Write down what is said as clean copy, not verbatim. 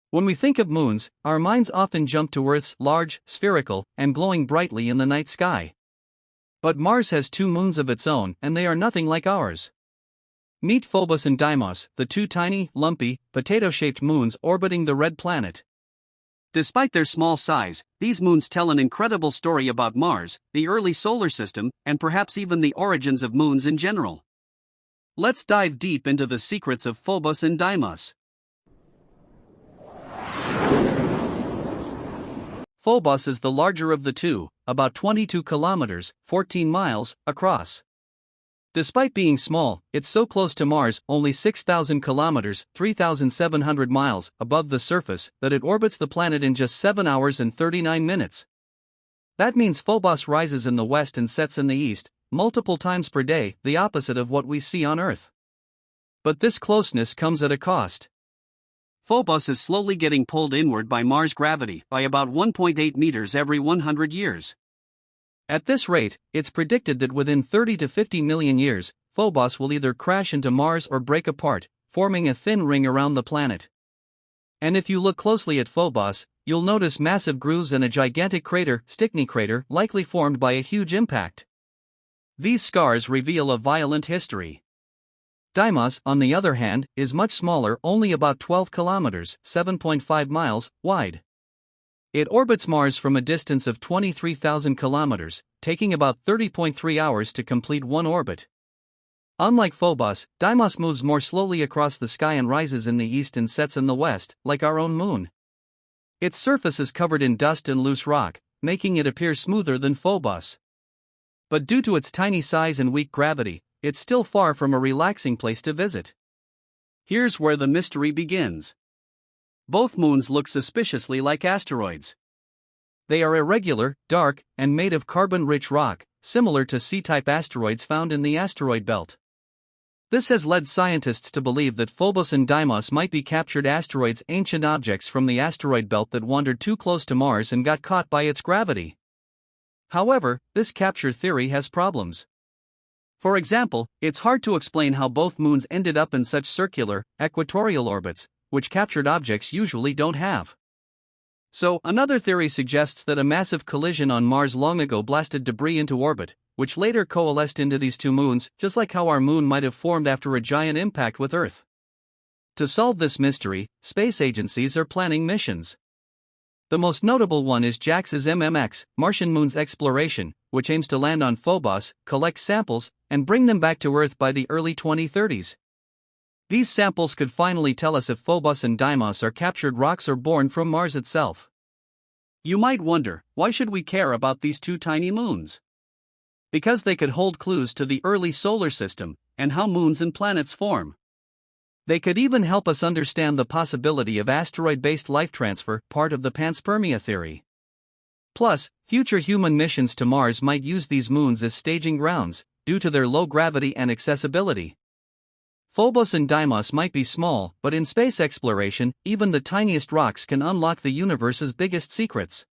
When we think of moons, our minds often jump to Earth's large, spherical, and glowing brightly in the night sky. But Mars has two moons of its own, and they are nothing like ours. Meet Phobos and Deimos, the two tiny, lumpy, potato-shaped moons orbiting the red planet. Despite their small size, these moons tell an incredible story about Mars, the early solar system, and perhaps even the origins of moons in general. Let's dive deep into the secrets of Phobos and Deimos. Phobos is the larger of the two, about 22 kilometers, 14 miles, across. Despite being small, it's so close to Mars, only 6,000 kilometers, 3,700 miles, above the surface, that it orbits the planet in just 7 hours and 39 minutes. That means Phobos rises in the west and sets in the east, multiple times per day, the opposite of what we see on Earth. But this closeness comes at a cost. Phobos is slowly getting pulled inward by Mars' gravity by about 1.8 meters every 100 years. At this rate, it's predicted that within 30 to 50 million years, Phobos will either crash into Mars or break apart, forming a thin ring around the planet. And if you look closely at Phobos, you'll notice massive grooves and a gigantic crater, Stickney crater, likely formed by a huge impact. These scars reveal a violent history. Deimos, on the other hand, is much smaller, only about 12 kilometers, 7.5 miles, wide. It orbits Mars from a distance of 23,000 kilometers, taking about 30.3 hours to complete one orbit. Unlike Phobos, Deimos moves more slowly across the sky and rises in the east and sets in the west, like our own moon. Its surface is covered in dust and loose rock, making it appear smoother than Phobos. But due to its tiny size and weak gravity, it's still far from a relaxing place to visit. Here's where the mystery begins. Both moons look suspiciously like asteroids. They are irregular, dark, and made of carbon-rich rock, similar to C-type asteroids found in the asteroid belt. This has led scientists to believe that Phobos and Deimos might be captured asteroids, ancient objects from the asteroid belt that wandered too close to Mars and got caught by its gravity. However, this capture theory has problems. For example, it's hard to explain how both moons ended up in such circular, equatorial orbits, which captured objects usually don't have. So, another theory suggests that a massive collision on Mars long ago blasted debris into orbit, which later coalesced into these two moons, just like how our moon might have formed after a giant impact with Earth. To solve this mystery, space agencies are planning missions. The most notable one is JAXA's MMX, Martian Moons Exploration, which aims to land on Phobos, collect samples, and bring them back to Earth by the early 2030s. These samples could finally tell us if Phobos and Deimos are captured rocks or born from Mars itself. You might wonder, why should we care about these two tiny moons? Because they could hold clues to the early solar system, and how moons and planets form. They could even help us understand the possibility of asteroid-based life transfer, part of the panspermia theory. Plus, future human missions to Mars might use these moons as staging grounds, due to their low gravity and accessibility. Phobos and Deimos might be small, but in space exploration, even the tiniest rocks can unlock the universe's biggest secrets.